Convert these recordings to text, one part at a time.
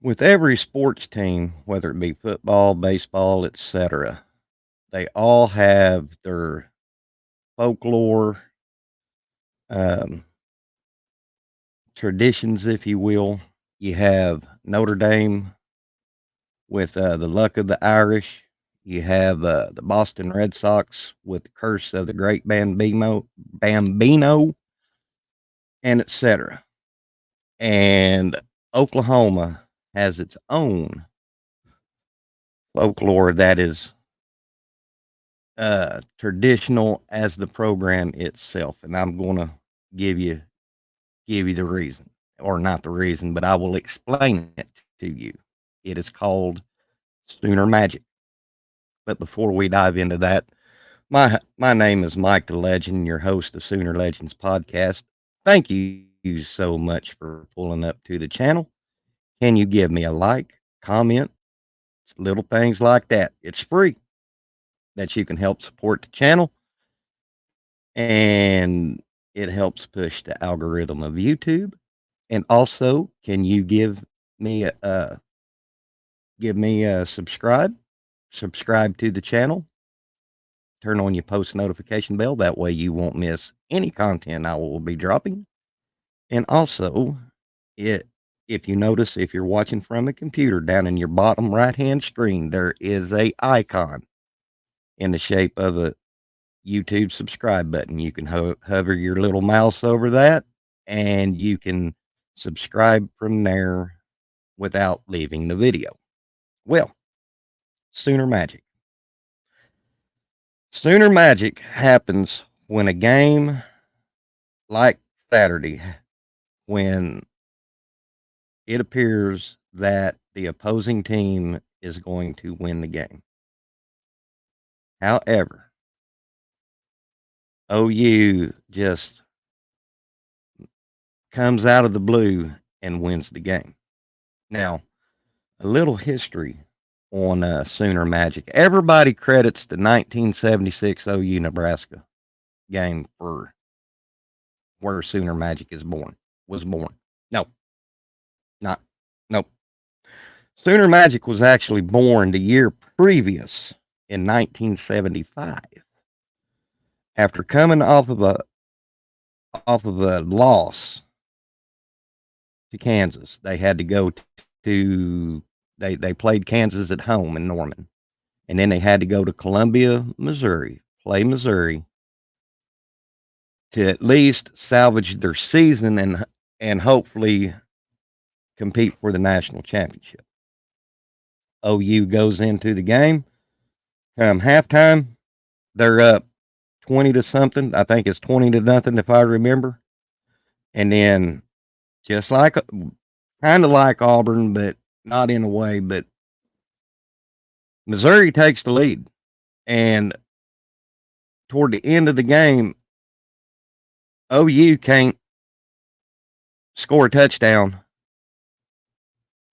With every sports team, whether it be football, baseball, etc., they all have their folklore, um, traditions, if you will. You have Notre Dame with the luck of the Irish. You have the Boston Red Sox with the curse of the great Bambino, and etc. And Oklahoma has its own folklore that is traditional as the program itself, and I'm going to give you give you the reason, or not the reason, but I will explain it to you. It is called Sooner Magic. But before we dive into that, my name is Mike the Legend, your host of Sooner Legends podcast. Thank you so much for pulling up to the channel. Can you give me a like, comment, little things like that? It's free that you can help support the channel, and it helps push the algorithm of YouTube. And also, can you me a subscribe to the channel, turn on your post notification bell. That way you won't miss any content I will be dropping. And also, it if you notice, if you're watching from a computer, down in your bottom right hand screen, there is a icon in the shape of a YouTube subscribe button. You can hover your little mouse over that, and you can subscribe from there without leaving the video. Well, Sooner Magic. Sooner Magic happens when a game like Saturday, when it appears that the opposing team is going to win the game. However, OU just comes out of the blue and wins the game. Now, a little history on Sooner Magic. Everybody credits the 1976 OU Nebraska game for where Sooner Magic was born. No, not, nope. Sooner Magic was actually born the year previous in 1975. After coming off of a loss to Kansas, they had to go to they played Kansas at home in Norman, and then they had to go to Columbia, Missouri, play Missouri to at least salvage their season and hopefully compete for the national championship. OU goes into the game. Come halftime, they're up 20 to something. I think it's 20 to nothing if I remember. And then just like kind of like Auburn, but not in a way, but Missouri takes the lead. And toward the end of the game, OU can't score a touchdown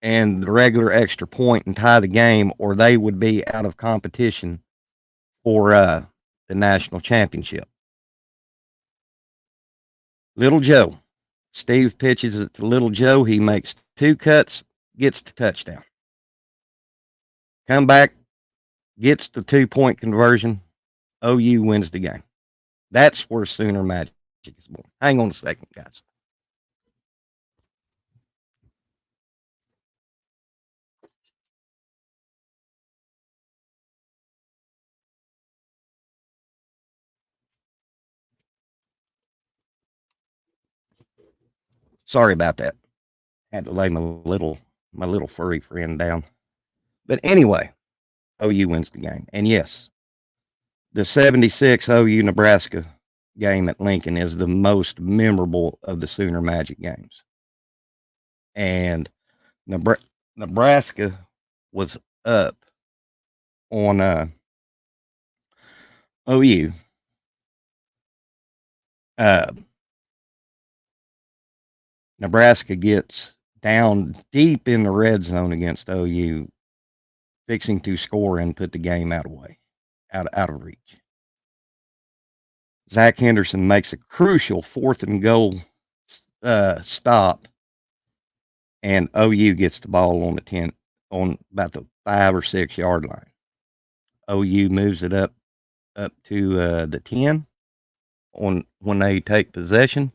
and the regular extra point and tie the game, or they would be out of competition for the national championship. Little Joe. Steve pitches it to Little Joe. He makes two cuts, gets the touchdown. Come back, gets the 2-point conversion. OU wins the game. That's where Sooner Magic is born. Hang on a second, guys. Sorry about that. Had to lay my little furry friend down. But anyway, OU wins the game. And yes, the 76 OU Nebraska game at Lincoln is the most memorable of the Sooner Magic games. And Nebraska was up on OU. Uh, Nebraska gets down deep in the red zone against OU, fixing to score and put the game out of reach. Zach Henderson makes a crucial 4th and goal stop and OU gets the ball on the 10, on about the 5 or 6 yard line. OU moves it up to the 10 on when they take possession.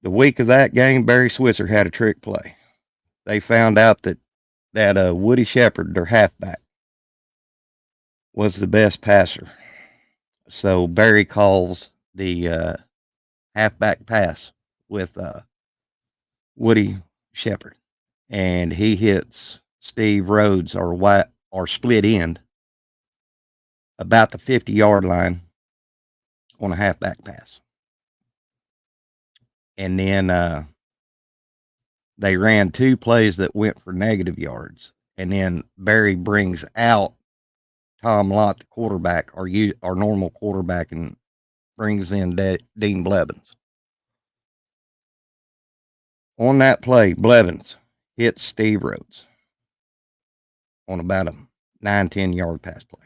The week of that game, Barry Switzer had a trick play. They found out that Woody Shepard, their halfback, was the best passer. So Barry calls the halfback pass with Woody Shepard, and he hits Steve Rhodes or split end about the 50-yard line on a halfback pass. And then they ran 2 plays that went for negative yards. And then Barry brings out Tom Lott, the quarterback, our normal quarterback, and brings in Dean Blevins. On that play, Blevins hits Steve Rhodes on about a 9-10 yard pass play.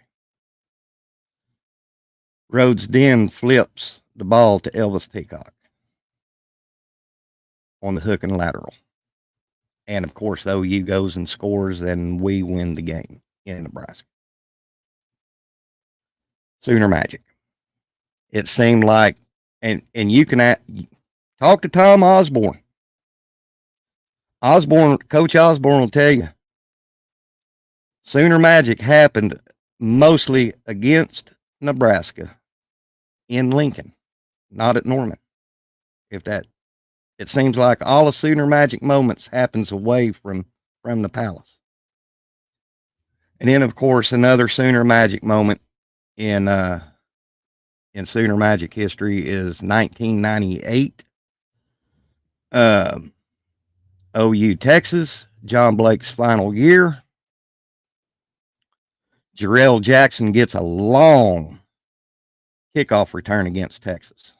Rhodes then flips the ball to Elvis Peacock on the hook and lateral. And of course, OU goes and scores, and we win the game in Nebraska. Sooner Magic. It seemed like, and you can talk to Tom Osborne. Coach Osborne will tell you, Sooner Magic happened mostly against Nebraska in Lincoln, not at Norman. It seems like all the Sooner Magic moments happens away from the Palace. And then, of course, another Sooner Magic moment in Sooner Magic history is 1998. OU Texas, John Blake's final year. Jarrell Jackson gets a long kickoff return against Texas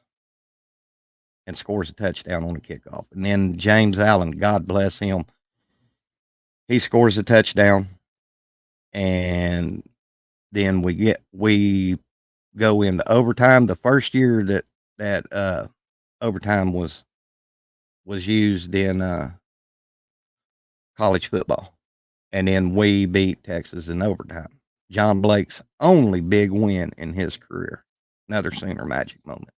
and scores a touchdown on the kickoff. And then James Allen, God bless him, he scores a touchdown. And then we go into overtime. The first year that overtime was used in college football. And then we beat Texas in overtime. John Blake's only big win in his career. Another Sooner Magic moment.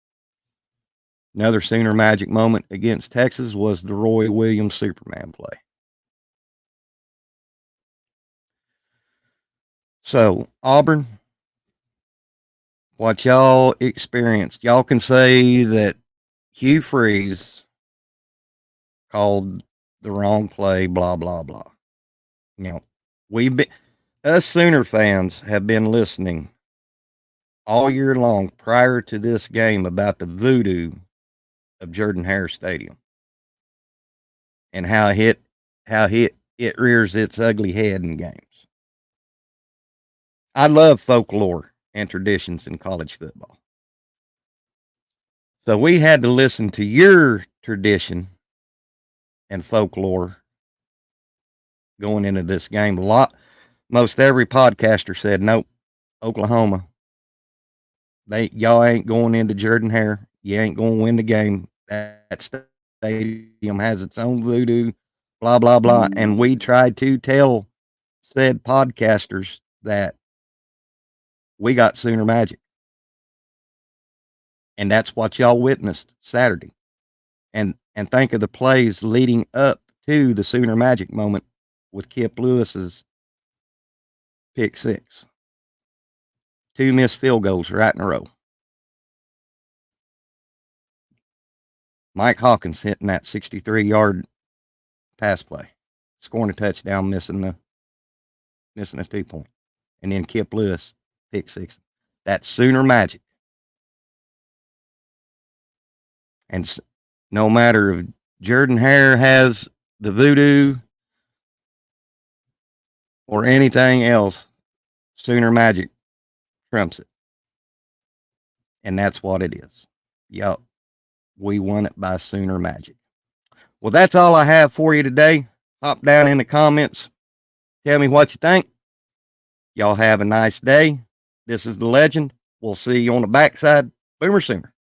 Another Sooner Magic moment against Texas was the Roy Williams Superman play. So, Auburn, what y'all experienced, y'all can say that Hugh Freeze called the wrong play, blah, blah, blah. You know, us Sooner fans have been listening all year long prior to this game about the voodoo of Jordan-Hare Stadium and how it rears its ugly head in games. I love folklore and traditions in college football. So we had to listen to your tradition and folklore going into this game. Most every podcaster said, nope, Oklahoma. Y'all ain't going into Jordan-Hare. You ain't going to win the game. That stadium has its own voodoo, blah, blah, blah. And we tried to tell said podcasters that we got Sooner Magic. And that's what y'all witnessed Saturday. And think of the plays leading up to the Sooner Magic moment with Kip Lewis's pick 6. 2 missed field goals right in a row. Mike Hawkins hitting that 63-yard pass play, scoring a touchdown, missing a 2-point. And then Kip Lewis, pick 6. That's Sooner Magic. And no matter if Jordan-Hare has the voodoo or anything else, Sooner Magic trumps it. And that's what it is. Yup. We won it by Sooner Magic. Well, that's all I have for you today. Hop down in the comments. Tell me what you think. Y'all have a nice day. This is the legend. We'll see you on the backside. Boomer Sooner.